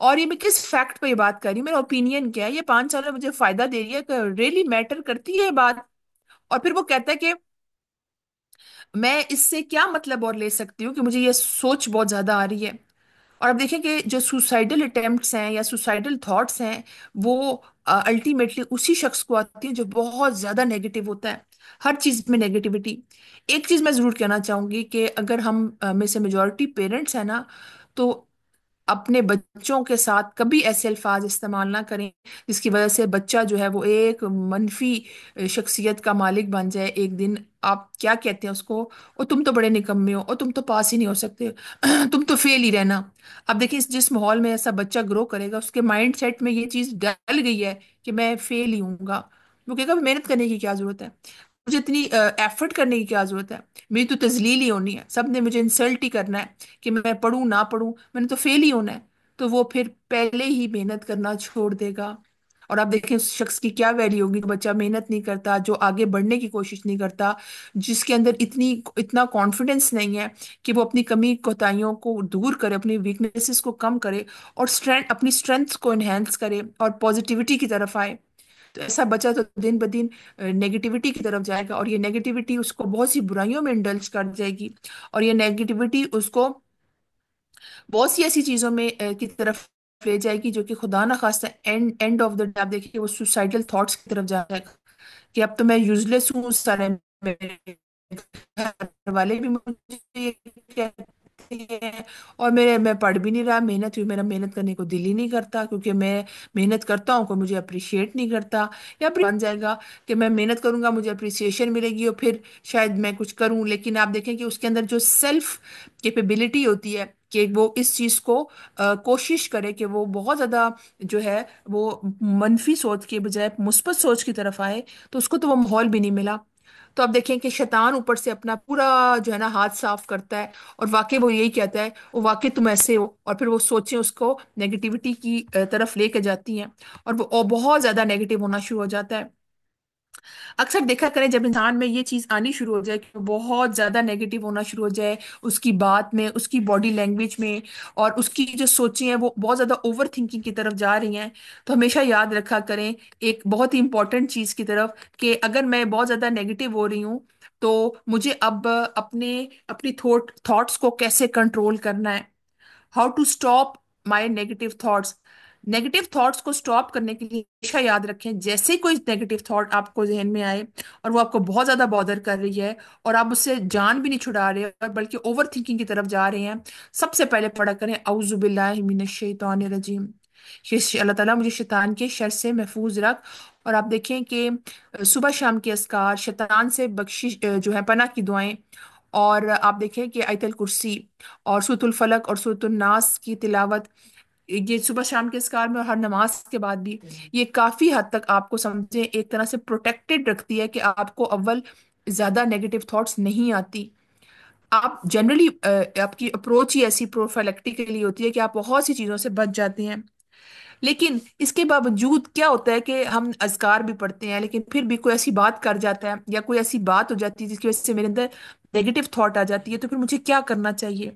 اور یہ میں کس فیکٹ پہ یہ بات کر رہی ہوں، میرا اوپینین کیا ہے، یہ 5 سال میں مجھے فائدہ دے رہی ہے کہ ریلی میٹر کرتی ہے یہ بات؟ اور پھر وہ کہتا ہے کہ میں اس سے کیا مطلب اور لے سکتی ہوں کہ مجھے یہ سوچ بہت زیادہ آ رہی ہے۔ اور اب دیکھیں کہ جو سوسائڈل اٹیمپٹس ہیں یا سوسائڈل تھاٹس ہیں، وہ الٹیمیٹلی اسی شخص کو آتی ہیں جو بہت زیادہ نیگیٹو ہوتا ہے، ہر چیز میں نیگیٹیوٹی۔ ایک چیز میں ضرور کہنا چاہوں گی کہ اگر ہم میں سے میجورٹی پیرنٹس ہیں نا، تو اپنے بچوں کے ساتھ کبھی ایسے الفاظ استعمال نہ کریں جس کی وجہ سے بچہ جو ہے وہ ایک منفی شخصیت کا مالک بن جائے ایک دن۔ آپ کیا کہتے ہیں اس کو، او تم تو بڑے نکمے ہو، او تم تو پاس ہی نہیں ہو سکتے، تم تو فیل ہی رہنا۔ اب دیکھیں جس ماحول میں ایسا بچہ گرو کرے گا، اس کے مائنڈ سیٹ میں یہ چیز ڈل گئی ہے کہ میں فیل ہی ہوں گا، وہ کہے گا محنت کرنے کی کیا ضرورت ہے، مجھے اتنی ایفرٹ کرنے کی کیا ضرورت ہے، میری تو تذلیل ہی ہونی ہے، سب نے مجھے انسلٹ ہی کرنا ہے، کہ میں پڑھوں نہ پڑھوں میں نے تو فیل ہی ہونا ہے۔ تو وہ پھر پہلے ہی محنت کرنا چھوڑ دے گا۔ اور آپ دیکھیں اس شخص کی کیا ویلیو ہوگی، جو بچہ محنت نہیں کرتا، جو آگے بڑھنے کی کوشش نہیں کرتا، جس کے اندر اتنا کانفیڈنس نہیں ہے کہ وہ اپنی کمی کوتاہیوں کو دور کرے، اپنی ویکنیسز کو کم کرے، اور اپنی اسٹرینگس کو انہینس کرے اور پازیٹیوٹی کی طرف آئے۔ تو ایسا بچہ تو دن بدن نیگیٹیوٹی کی طرف جائے گا، اور یہ نیگیٹیوٹی اس کو بہت سی برائیوں میں انڈلج کر جائے گی، اور یہ نیگیٹیوٹی اس کو بہت سی ایسی چیزوں میں کی طرف لے جائے گی جو کہ خدا نہ خواستہ اینڈ آف دا ڈے آپ دیکھیں کہ وہ سوسائڈل تھاٹس کی طرف جائے گا، کہ اب تو میں یوز لیس ہوں، سارے میرے گھر والے بھی مجھے یہ کہتے ہیں، اور میں پڑھ بھی نہیں رہا، محنت ہوئی، میرا محنت کرنے کو دل ہی نہیں کرتا کیونکہ میں محنت کرتا ہوں، کوئی مجھے اپریشیٹ نہیں کرتا۔ یا پھر بن جائے گا کہ میں محنت کروں گا، مجھے اپریسیشن ملے گی، اور پھر شاید میں کچھ کروں، لیکن آپ دیکھیں کہ اس کے اندر جو سیلف کیپیبلٹی ہوتی ہے کہ وہ اس چیز کو کوشش کرے کہ وہ بہت زیادہ جو ہے وہ منفی سوچ کے بجائے مثبت سوچ کی طرف آئے، تو اس کو تو وہ ماحول بھی نہیں ملا۔ تو اب دیکھیں کہ شیطان اوپر سے اپنا پورا جو ہے نا ہاتھ صاف کرتا ہے، اور واقعی وہ یہی کہتا ہے، وہ واقعی تم ایسے ہو، اور پھر وہ سوچیں اس کو نیگیٹیوٹی کی طرف لے کے جاتی ہیں، اور وہ اور بہت زیادہ نیگیٹو ہونا شروع ہو جاتا ہے۔ اکثر دیکھا کریں جب انسان میں یہ چیز آنی شروع ہو جائے کہ وہ بہت زیادہ نیگیٹو ہونا شروع ہو جائے، اس کی بات میں، اس کی باڈی لینگویج میں، اور اس کی جو سوچیں ہیں وہ بہت زیادہ اوور تھنکنگ کی طرف جا رہی ہیں، تو ہمیشہ یاد رکھا کریں ایک بہت ہی امپورٹنٹ چیز کی طرف، کہ اگر میں بہت زیادہ نیگیٹو ہو رہی ہوں تو مجھے اب اپنی تھاٹس کو کیسے کنٹرول کرنا ہے، how to stop my negative thoughts. Negative thoughts کو اسٹاپ کرنے کے لیے ہمیشہ یاد رکھیں جیسے ہی کوئی نیگیٹو تھاٹ آپ کو ذہن میں آئے اور وہ آپ کو بہت زیادہ بادر کر رہی ہے، اور آپ اس سے جان بھی نہیں چھڑا رہے اور بلکہ اوور تھنکنگ کی طرف جا رہے ہیں، سب سے پہلے پڑھا کریں اعوذ باللہ من الشیطان الرجیم، اللہ تعالیٰ مجھے شیطان کے شر سے محفوظ رکھ۔ اور آپ دیکھیں کہ صبح شام کے اذکار، شیطان سے بخشش جو ہے پناہ کی دعائیں، اور آپ دیکھیں کہ آیت الکرسی اور سورۃ الفلق اور سورۃ الناس کی تلاوت، یہ صبح شام کے اذکار میں اور ہر نماز کے بعد بھی، یہ کافی حد تک آپ کو سمجھیں ایک طرح سے پروٹیکٹڈ رکھتی ہے کہ آپ کو اول زیادہ نیگیٹو تھاٹس نہیں آتی۔ آپ جنرلی آپ کی اپروچ ہی ایسی پروفیلیکٹیکلی ہوتی ہے کہ آپ بہت سی چیزوں سے بچ جاتے ہیں، لیکن اس کے باوجود کیا ہوتا ہے کہ ہم اذکار بھی پڑھتے ہیں لیکن پھر بھی کوئی ایسی بات کر جاتا ہے یا کوئی ایسی بات ہو جاتی ہے جس کی وجہ سے میرے اندر نیگیٹو تھاٹ آ جاتی ہے، تو پھر مجھے کیا کرنا چاہیے؟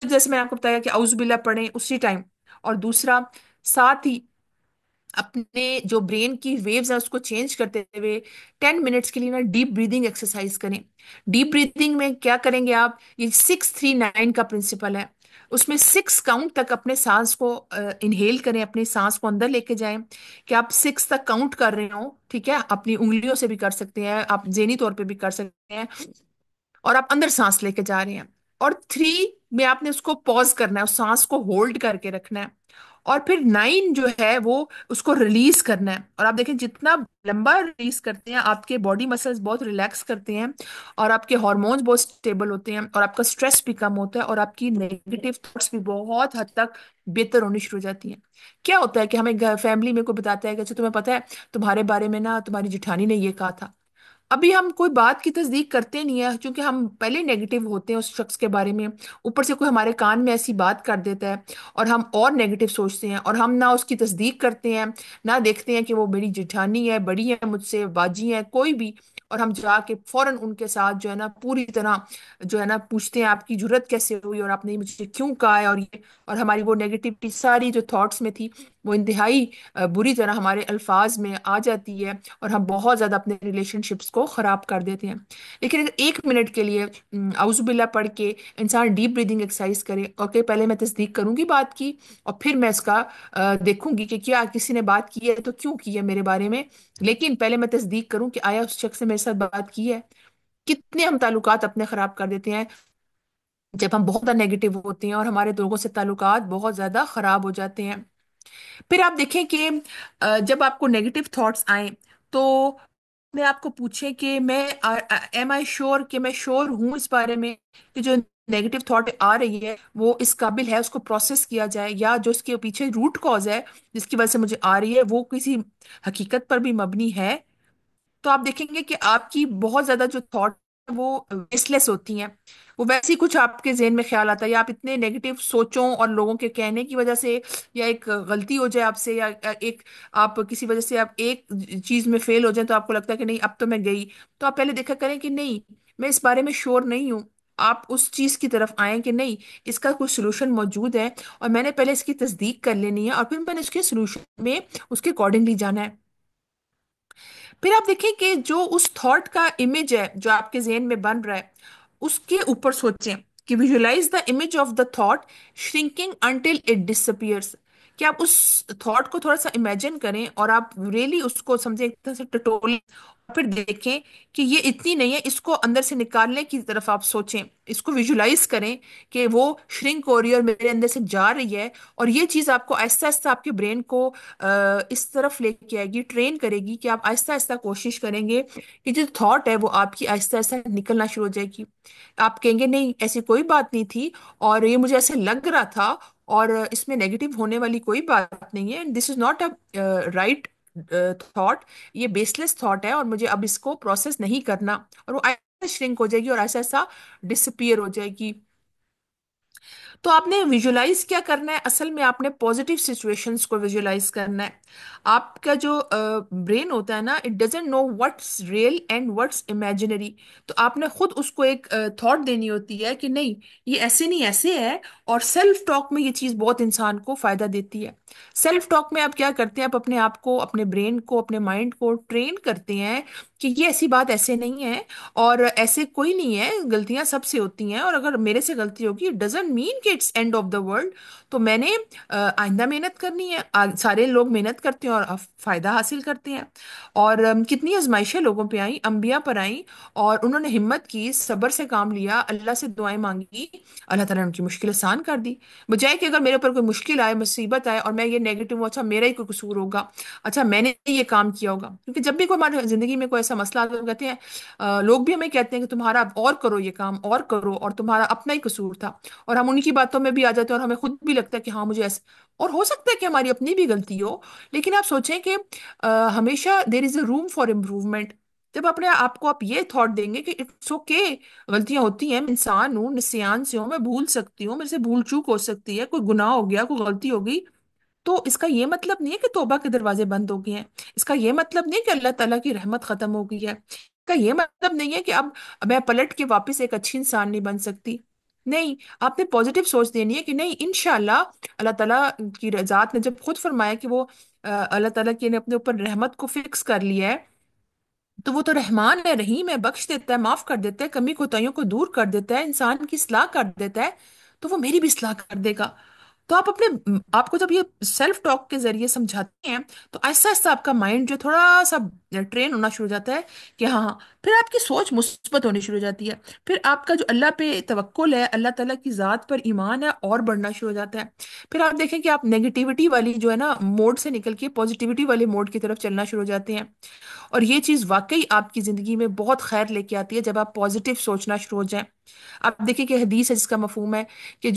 جیسے میں آپ کو بتایا کہ اعوذ باللہ پڑھیں اسی ٹائم، اور دوسرا ساتھ ہی اپنے جو برین کی ویوز ہیں اس کو چینج کرتے ہوئے 10 منٹس کے لیے نا ڈیپ بریدنگ ایکسرسائز کریں۔ ڈیپ بریدنگ میں کیا کریں گے آپ، یہ 6-3-9 کا پرنسپل ہے، اس میں 6 کاؤنٹ تک اپنے سانس کو انہیل کریں، اپنی سانس کو اندر لے کے جائیں، کہ آپ 6 تک کاؤنٹ کر رہے ہوں، ٹھیک ہے، اپنی انگلیوں سے بھی کر سکتے ہیں، آپ ذہنی طور پہ بھی کر سکتے ہیں، اور آپ اندر سانس لے کے جا رہے ہیں، اور 3 میں آپ نے اس کو پوز کرنا ہے، اس سانس کو ہولڈ کر کے رکھنا ہے، اور پھر 9 جو ہے وہ اس کو ریلیز کرنا ہے، اور آپ دیکھیں جتنا لمبا ریلیز کرتے ہیں آپ کے باڈی مسلز بہت ریلیکس کرتے ہیں، اور آپ کے ہارمونز بہت اسٹیبل ہوتے ہیں، اور آپ کا اسٹریس بھی کم ہوتا ہے، اور آپ کی نیگیٹو تھاٹس بھی بہت حد تک بہتر ہونی شروع ہو جاتی ہیں۔ کیا ہوتا ہے کہ ہمیں فیملی میں کوئی بتاتا ہے کہ اچھا تمہیں پتا ہے تمہارے بارے میں نا تمہاری جٹھانی نے یہ کہا تھا، ابھی ہم کوئی بات کی تصدیق کرتے نہیں ہے کیونکہ ہم پہلے نیگیٹو ہوتے ہیں اس شخص کے بارے میں، اوپر سے کوئی ہمارے کان میں ایسی بات کر دیتا ہے اور ہم اور نیگیٹو سوچتے ہیں، اور ہم نہ اس کی تصدیق کرتے ہیں، نہ دیکھتے ہیں کہ وہ میری جٹھانی ہے، بڑی ہے مجھ سے، باجی ہے، کوئی بھی، اور ہم جا کے فوراً ان کے ساتھ جو ہے نا پوری طرح جو ہے نا پوچھتے ہیں آپ کی جرت کیسے ہوئی اور آپ نے مجھے کیوں کہا ہے اور یہ، اور ہماری وہ نیگیٹیوٹی ساری جو تھاٹس میں تھی وہ انتہائی بری طرح ہمارے الفاظ میں آ جاتی ہے اور ہم بہت زیادہ اپنے ریلیشن شپس کو خراب کر دیتے ہیں۔ لیکن اگر 1 منٹ کے لیے اعوذ باللہ پڑھ کے انسان ڈیپ بریدنگ ایکسرسائز کرے، اوکے پہلے میں تصدیق کروں گی بات کی اور پھر میں اس کا دیکھوں گی کہ کیا کسی نے بات کی ہے تو کیوں کی ہے میرے بارے میں، لیکن پہلے میں تصدیق کروں کہ آیا اس شخص نے میرے ساتھ بات کی ہے۔ کتنے ہم تعلقات اپنے خراب کر دیتے ہیں جب ہم بہت زیادہ نیگیٹو ہوتے ہیں اور ہمارے لوگوں سے تعلقات بہت زیادہ خراب ہو جاتے ہیں۔ پھر آپ دیکھیں کہ جب آپ کو نیگیٹو تھاٹس آئیں تو میں آپ کو پوچھیں کہ میں ایم آئی شور کہ میں شور ہوں اس بارے میں کہ جو نیگیٹو تھاٹ آ رہی ہے وہ اس قابل ہے اس کو پروسیس کیا جائے، یا جو اس کے پیچھے روٹ کاز ہے جس کی وجہ سے مجھے آ رہی ہے وہ کسی حقیقت پر بھی مبنی ہے۔ تو آپ دیکھیں گے کہ آپ کی بہت زیادہ جو تھاٹ وہ بیس لیس ہوتی ہیں، وہ ویسے ہی کچھ آپ کے ذہن میں خیال آتا ہے، یا آپ اتنے نیگیٹو سوچوں اور لوگوں کے کہنے کی وجہ سے، یا ایک غلطی ہو جائے آپ سے، یا ایک آپ کسی وجہ سے آپ ایک چیز میں فیل ہو جائیں تو آپ کو لگتا ہے کہ نہیں اب تو میں گئی، تو آپ پہلے دیکھا کریں کہ نہیں میں اس بارے میں شور نہیں ہوں۔ آپ اس چیز کی طرف آئیں کہ نہیں اس کا کوئی سلوشن موجود ہے اور میں نے پہلے اس کی تصدیق کر لینی ہے اور پھر میں نے اس کے سلوشن میں اس کے اکارڈنگلی جانا ہے۔ پھر آپ دیکھیں کہ جو اس تھاٹ کا امیج ہے جو آپ کے ذہن میں بن رہا ہے اس کے اوپر سوچیں کہ visualise the image of the thought shrinking until it ڈسپیئرس، کہ آپ اس تھاٹ کو تھوڑا سا امیجن کریں اور آپ ریئلی اس کو سمجھیں ایک طرح سے ٹٹولیں، پھر دیکھیں کہ یہ اتنی نہیں ہے، اس کو اندر سے نکالنے کی طرف آپ سوچیں، اس کو ویژولائز کریں کہ وہ شرنک ہو رہی ہے اور میرے اندر سے جا رہی ہے، اور یہ چیز آپ کو آہستہ آہستہ آپ کے برین کو اس طرف لے کے آئے گی، ٹرین کرے گی کہ آپ آہستہ آہستہ کوشش کریں گے کہ جو تھاٹ ہے وہ آپ کی آہستہ آہستہ نکلنا شروع ہو جائے گی۔ آپ کہیں گے نہیں ایسی کوئی بات نہیں تھی اور یہ مجھے ایسے لگ رہا تھا اور اس میں نیگیٹو ہونے والی کوئی بات نہیں ہے، this is not a right thought, یہ بیس لیس تھاٹ ہے اور مجھے اب اس کو پروسیس نہیں کرنا، اور وہ ایسا شرنک ہو جائے گی اور ایسا ایسا ڈسپیئر ہو جائے گی۔ تو آپ نے ویژولائز کیا کرنا ہے؟ اصل میں آپ نے پازیٹیو سچویشنز کو ویژولائز کرنا ہے۔ آپ کا جو برین ہوتا ہے نا it doesn't know what's real and what's imaginary, تو آپ نے خود اس کو ایک تھاٹ دینی ہوتی ہے کہ نہیں یہ ایسے نہیں ایسے ہے، اور سیلف ٹاک میں یہ چیز بہت انسان کو فائدہ دیتی ہے۔ سیلف ٹاک میں آپ کیا کرتے ہیں؟ آپ اپنے آپ کو اپنے برین کو اپنے مائنڈ کو ٹرین کرتے ہیں کہ یہ ایسی بات ایسے نہیں ہے اور ایسے کوئی نہیں ہے، غلطیاں سب سے ہوتی ہیں اور اگر میرے سے غلطی ہوگی اٹ ڈزنٹ مین کہ it's end of the world, تو میں نے آئندہ محنت کرنی ہے، سارے لوگ محنت کرتے ہیں اور فائدہ حاصل کرتے ہیں، اور کتنی آزمائشیں لوگوں پہ آئیں، انبیاء پر آئیں اور انہوں نے ہمت کی، صبر سے کام لیا، اللہ سے دعائیں مانگی، اللہ تعالیٰ نے ان کی مشکل آسان کر دی، بجائے کہ اگر میرے اوپر کوئی مشکل آئے مصیبت آئے اور میں یہ نیگیٹو ہوں اچھا میرا ہی کوئی قصور ہوگا، اچھا میں نے یہ کام کیا ہوگا، کیونکہ جب بھی کوئی ہماری زندگی میں کوئی ایسا مسئلہ آتا ہے تو کہتے ہیں لوگ بھی ہمیں کہتے ہیں کہ تمہارا اور کرو یہ کام اور کرو اور تمہارا اپنا ہی قصور تھا، اور ہم ان کی باتوں میں بھی آ جاتے ہیں اور ہمیں خود بھی لگتا ہے کہ ہاں مجھے ایسا، اور ہو سکتا ہے کہ ہماری اپنی بھی غلطی ہو، لیکن آپ سوچیں کہ ہمیشہ دیر از اے روم فار امپروومنٹ۔ جب اپنے آپ کو آپ یہ تھاٹ دیں گے کہ اٹس اوکے، غلطیاں ہوتی ہیں، میں انسان ہوں، نسیان سے ہوں، میں بھول سکتی ہوں، میرے سے بھول چوک ہو سکتی ہے، کوئی گناہ ہو گیا، کوئی غلطی ہو گئی، تو اس کا یہ مطلب نہیں ہے کہ توبہ کے دروازے بند ہو گئے ہیں، اس کا یہ مطلب نہیں ہے کہ اللہ تعالیٰ کی رحمت ختم ہو گئی ہے، اس کا یہ مطلب نہیں ہے کہ اب میں پلٹ کے واپس ایک اچھی انسان نہیں بن سکتی۔ نہیں، آپ نے پازیٹیو سوچ دینی ہے کہ نہیں انشاءاللہ اللہ تعالیٰ کی ذات نے جب خود فرمایا کہ وہ اللہ تعالیٰ کی نے اپنے اوپر رحمت کو فکس کر لیا ہے، تو وہ تو رحمان ہے، رحیم ہے، بخش دیتا ہے، معاف کر دیتا ہے، کمی کوتاہیوں کو دور کر دیتا ہے، انسان کی اصلاح کر دیتا ہے، تو وہ میری بھی اصلاح کر دے گا۔ تو آپ اپنے آپ کو جب یہ سیلف ٹاک کے ذریعے سمجھاتے ہیں تو آہستہ آہستہ آپ کا مائنڈ جو تھوڑا سا ٹرین ہونا شروع ہو جاتا ہے کہ ہاں ہاں، پھر آپ کی سوچ مثبت ہونی شروع ہو جاتی ہے، پھر آپ کا جو اللہ پہ توکل ہے، اللہ تعالیٰ کی ذات پر ایمان ہے اور بڑھنا شروع ہو جاتا ہے۔ پھر آپ دیکھیں کہ آپ نیگیٹیوٹی والی جو ہے نا موڈ سے نکل کے پازیٹیوٹی والے موڈ کی طرف چلنا شروع ہو جاتے ہیں، اور یہ چیز واقعی آپ کی زندگی میں بہت خیر لے کے آتی ہے جب آپ پازیٹیو سوچنا شروع ہو جائیں۔ آپ دیکھیں کہ حدیث ہے جس کا مفہوم ہے کہ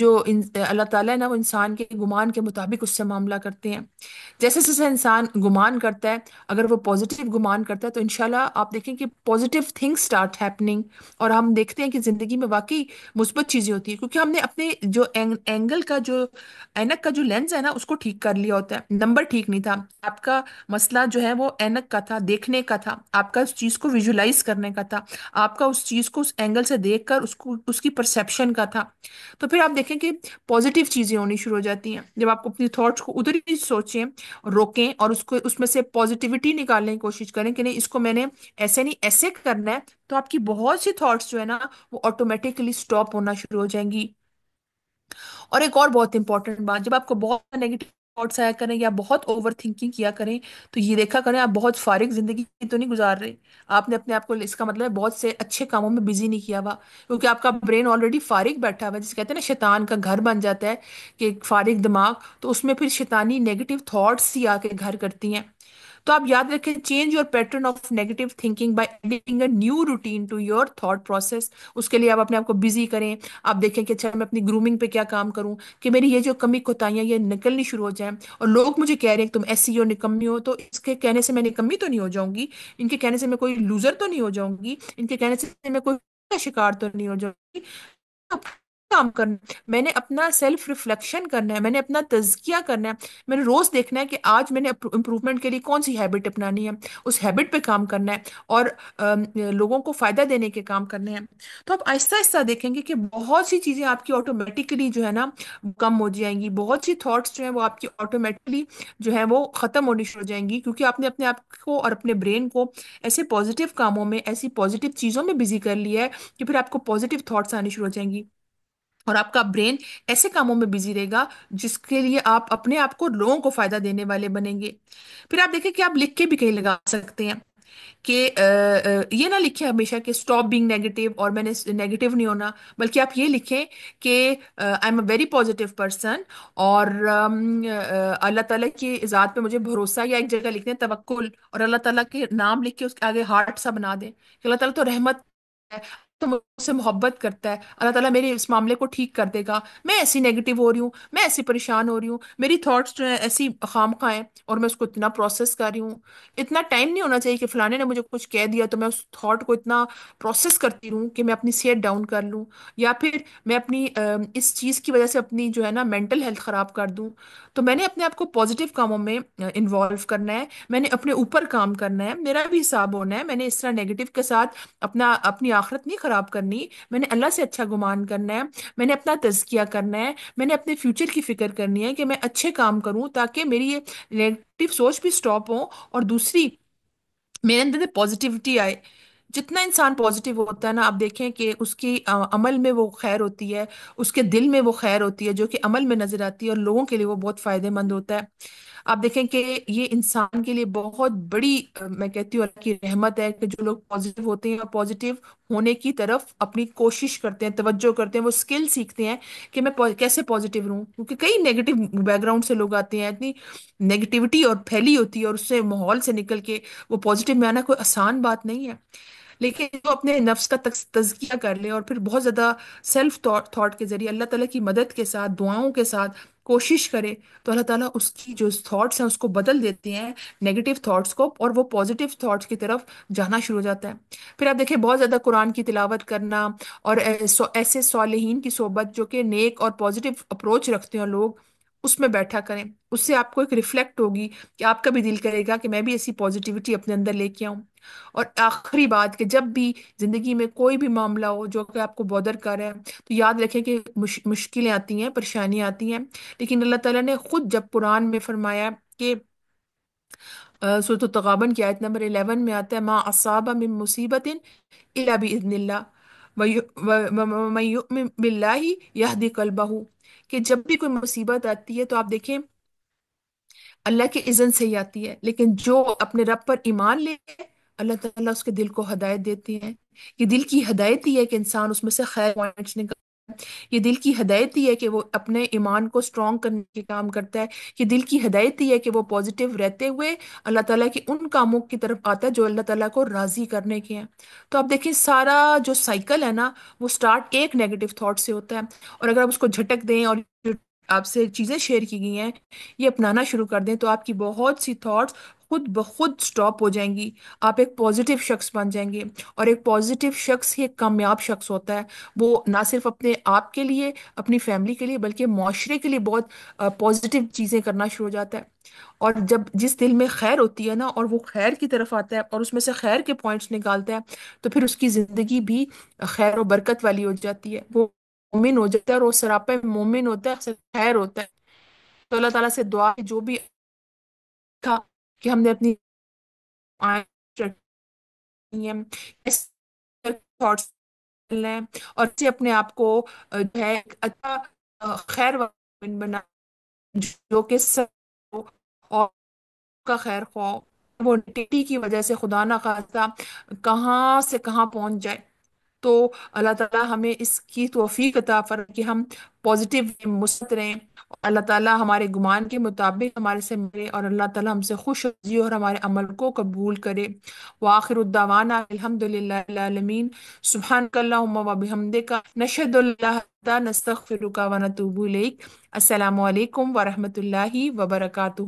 اللہ تعالیٰ ہے نا وہ انسان کے گمان کے مطابق اس سے معاملہ کرتے ہیں. جیسے جیسے انسان گمان کرتا ہے، اگر وہ پازیٹیو گمان کرتا ہے تو انشاءاللہ آپ دیکھیں کہ پازیٹیو تھنگ سٹارٹ ہیپننگ. اور ہم دیکھتے ہیں کہ زندگی میں واقعی مثبت چیزیں ہوتی ہیں، کیونکہ ہم نے اپنے جو اینگل کا جو اینک کا جو لینس ہے نا اس کو ٹھیک کر لیا ہوتا ہے. نمبر ٹھیک نہیں تھا آپ کا، مسئلہ جو ہے وہ اینک کا تھا، دیکھنے کا تھا، آپ کا اس چیز کو ویژولائز کرنے کا تھا، آپ کا اس چیز کو اس اینگل سے دیکھ کر اس کی پرسیپشن کا تھا. تو پھر آپ دیکھیں کہ پازیٹیو چیزیں ہونی شروع ہو جاتی ہیں جب آپ اپنی تھاٹس کو ادھر ہی سوچیں، روکیں اور اس میں سے پازیٹیوٹی نکالنے کی کوشش کریں کہ نہیں، اس کو میں نے ایسے نہیں ایسے کرنا ہے. تو آپ کی بہت سی تھاٹس جو ہے نا وہ آٹومیٹکلی اسٹاپ ہونا شروع ہو جائیں گی. اور ایک اور بہت امپورٹنٹ بات، جب آپ کو بہت نیگیٹو تھاٹس آیا کریں یا بہت اوور تھنکنگ کیا کریں تو یہ دیکھا کریں آپ بہت فارغ زندگی تو نہیں گزار رہے. آپ نے اپنے آپ کو، اس کا مطلب ہے بہت سے اچھے کاموں میں بزی نہیں کیا ہوا، کیونکہ آپ کا برین آلریڈی فارغ بیٹھا ہوا ہے، جسے کہتے ہیں نا شیطان کا گھر بن جاتا ہے کہ ایک فارغ دماغ، تو اس میں پھر شیطانی نیگیٹو تھاٹس ہی آ کے گھر کرتی ہیں. تو آپ یاد رکھیں، change your pattern of negative thinking by adding a new routine to your thought process. اس کے لیے آپ اپنے آپ کو بزی کریں. آپ دیکھیں کہ اچھا میں اپنی گرومنگ پہ کیا کام کروں کہ میری یہ جو کمی کوتاہیاں یہ نکلنی شروع ہو جائیں. اور لوگ مجھے کہہ رہے ہیں کہ تم ایسی ہو، نکمی ہو، تو اس کے کہنے سے میں نکمی تو نہیں ہو جاؤں گی، ان کے کہنے سے میں کوئی لوزر تو نہیں ہو جاؤں گی، ان کے کہنے سے میں کوئی کا شکار تو نہیں ہو جاؤں گی. کام کرنا ہے. میں نے اپنا سیلف ریفلیکشن کرنا ہے، میں نے اپنا تزکیہ کرنا ہے. میں نے روز دیکھنا ہے کہ آج میں نے امپروومنٹ کے لیے کون سی ہیبٹ اپنانی ہے، اس ہیبٹ پہ کام کرنا ہے اور لوگوں کو فائدہ دینے کے کام کرنے ہیں. تو آپ آہستہ آہستہ دیکھیں گے کہ بہت سی چیزیں آپ کی آٹومیٹکلی جو ہے نا کم ہو جائیں گی. بہت سی تھاٹس جو ہیں وہ آپ کی آٹومیٹکلی جو ہے وہ ختم ہونی شروع ہو جائیں گی، کیونکہ آپ نے اپنے آپ کو اور اپنے برین کو ایسے پازیٹیو کاموں میں، ایسی پازیٹیو چیزوں میں بزی کر لیا ہے کہ پھر آپ کو پازیٹیو تھاٹس آنی شروع ہو جائیں گی. اور آپ کا برین ایسے کاموں میں بزی رہے گا جس کے لیے آپ اپنے آپ کو، لوگوں کو فائدہ دینے والے بنیں گے. پھر آپ دیکھیں کہ آپ لکھ کے بھی کہیں لگا سکتے ہیں کہ یہ نہ لکھیں ہمیشہ کہ اسٹاپ بینگ نیگیٹو اور میں نے نیگیٹو نہیں ہونا، بلکہ آپ یہ لکھیں کہ I am a very positive person. اور اللہ تعالیٰ کی ذات پہ مجھے بھروسہ، یا ایک جگہ لکھ دیں توکل، اور اللہ تعالیٰ کے نام لکھ کے اس کے آگے ہارٹ سا بنا دیں کہ اللہ تعالیٰ تو رحمت ہے، تو مجھ سے محبت کرتا ہے، اللہ تعالیٰ میرے اس معاملے کو ٹھیک کر دے گا. میں ایسی نیگیٹو ہو رہی ہوں، میں ایسی پریشان ہو رہی ہوں، میری تھاٹس جو ہیں ایسی خامخواہ ہیں اور میں اس کو اتنا پروسیس کر رہی ہوں. اتنا ٹائم نہیں ہونا چاہیے کہ فلانے نے مجھے کچھ کہہ دیا تو میں اس تھاٹ کو اتنا پروسیس کرتی رہوں کہ میں اپنی صحت ڈاؤن کر لوں، یا پھر میں اپنی اس چیز کی وجہ سے اپنی جو ہے نا مینٹل ہیلتھ خراب کر دوں. تو میں نے اپنے آپ کو پازیٹیو کاموں میں انوالو کرنا ہے، میں نے اپنے اوپر کام کرنا ہے، میرا بھی حساب ہونا ہے. میں نے اس طرح نیگیٹو کے ساتھ اپنی آخرت نہیں خراب کرنی، میں نے اللہ سے اچھا گمان کرنا ہے، میں نے اپنا تزکیہ کرنا ہے، میں نے اپنے فیوچر کی فکر کرنی ہے کہ میں اچھے کام کروں تاکہ میری یہ نیگیٹو سوچ بھی سٹاپ ہو اور دوسری میرے اندر پازیٹیوٹی آئے. جتنا انسان پازیٹیو ہوتا ہے نا، آپ دیکھیں کہ اس کی عمل میں وہ خیر ہوتی ہے، اس کے دل میں وہ خیر ہوتی ہے جو کہ عمل میں نظر آتی ہے، اور لوگوں کے لیے وہ بہت فائدہ مند ہوتا ہے. آپ دیکھیں کہ یہ انسان کے لیے بہت بڑی میں کہتی ہوں اللہ کی رحمت ہے کہ جو لوگ پازیٹیو ہوتے ہیں اور پازیٹیو ہونے کی طرف اپنی کوشش کرتے ہیں، توجہ کرتے ہیں، وہ اسکل سیکھتے ہیں کہ میں کیسے پازیٹیو رہوں. کیونکہ کئی نیگیٹو بیک گراؤنڈ سے لوگ آتے ہیں، اتنی نیگیٹیوٹی اور پھیلی ہوتی ہے، اور اس سے ماحول سے نکل کے وہ پازیٹیو میں آنا کوئی آسان بات نہیں ہے. لیکن جو اپنے نفس کا تزکیہ کر لے اور پھر بہت زیادہ سیلف تھاٹ کے ذریعے اللہ تعالیٰ کی مدد کے ساتھ، دعاؤں کے ساتھ کوشش کرے، تو اللہ تعالیٰ اس کی جو تھاٹس ہیں اس کو بدل دیتے ہیں، نیگیٹو تھاٹس کو، اور وہ پازیٹیو تھاٹس کی طرف جانا شروع ہو جاتا ہے. پھر آپ دیکھیں بہت زیادہ قرآن کی تلاوت کرنا اور ایسے صالحین کی صحبت جو کہ نیک اور پازیٹیو اپروچ رکھتے ہیں لوگ، اس میں بیٹھا کریں. اس سے آپ کو ایک ریفلیکٹ ہوگی کہ آپ کا بھی دل کرے گا کہ میں بھی ایسی پازیٹیوٹی اپنے اندر لے کے آؤں. اور آخری بات کہ جب بھی زندگی میں کوئی بھی معاملہ ہو جو کہ آپ کو بودر کر رہا ہے، تو یاد رکھیں کہ مشکلیں آتی ہیں، پریشانیاں آتی ہیں، لیکن اللہ تعالیٰ نے خود جب قرآن میں فرمایا کہ سورۃ التغابن کی آیت نمبر 11 میں آتا ہے ما اصاب من مصیبت الا باذن اللہ ومن یؤمن باللہ یہدی قلبہ، کہ جب بھی کوئی مصیبت آتی ہے تو آپ دیکھیں اللہ کے اذن سے ہی آتی ہے، لیکن جو اپنے رب پر ایمان لے اللہ تعالیٰ اس کے دل کو ہدایت دیتے ہیں. کہ دل کی ہدایت ہی ہے کہ انسان اس میں سے خیر پوائنٹس نکال یہ دل کی ہدایت ہی ہے کہ وہ اپنے ایمان کو اسٹرانگ کرنے کے کام کرتا ہے. یہ دل کی ہدایت ہی ہے کہ وہ پازیٹیو رہتے ہوئے اللہ تعالیٰ کے ان کاموں کی طرف آتا ہے جو اللہ تعالیٰ کو راضی کرنے کے ہیں. تو آپ دیکھیں سارا جو سائیکل ہے نا، وہ سٹارٹ ایک نیگیٹو تھاٹ سے ہوتا ہے. اور اگر آپ اس کو جھٹک دیں اور جو آپ سے چیزیں شیئر کی گئی ہیں یہ اپنانا شروع کر دیں، تو آپ کی بہت سی تھاٹس خود بخود سٹاپ ہو جائیں گی. آپ ایک پازیٹیو شخص بن جائیں گے. اور ایک پازیٹیو شخص ہی ایک کامیاب شخص ہوتا ہے. وہ نہ صرف اپنے آپ کے لیے، اپنی فیملی کے لیے، بلکہ معاشرے کے لیے بہت پازیٹیو چیزیں کرنا شروع ہو جاتا ہے. اور جب جس دل میں خیر ہوتی ہے نا اور وہ خیر کی طرف آتا ہے اور اس میں سے خیر کے پوائنٹس نکالتا ہے، تو پھر اس کی زندگی بھی خیر و برکت والی ہو جاتی ہے. وہ مومن ہو جاتا ہے، اور وہ سراپا مومن ہوتا ہے، خیر ہوتا ہے. تو اللہ تعالیٰ سے دعا ہے جو بھی تھا کہ ہم نے اپنی تھاٹس لیں اور اسے اپنے آپ کو جو ہے ایک اچھا خیر والا بنا، جو کہ سب کو اور کا خیر خواہ. وہ نیگیٹی کی وجہ سے خدا نہ خواستہ کہاں سے کہاں پہنچ جائے. تو اللہ تعالیٰ ہمیں اس کی توفیق عطا فرمائے کہ ہم پازیٹیو مثبت رہیں. اللہ تعالیٰ ہمارے گمان کے مطابق ہمارے سے ملے، اور اللہ تعالیٰ ہم سے خوش ہو اور ہمارے عمل کو قبول کرے. وآخر الدعوانا الحمد للہ العالمین. سبحانک اللہم و بحمدک نشہد اللہ نستغفرک و نتوب الیک. السلام علیکم ورحمۃ اللہ وبرکاتہ.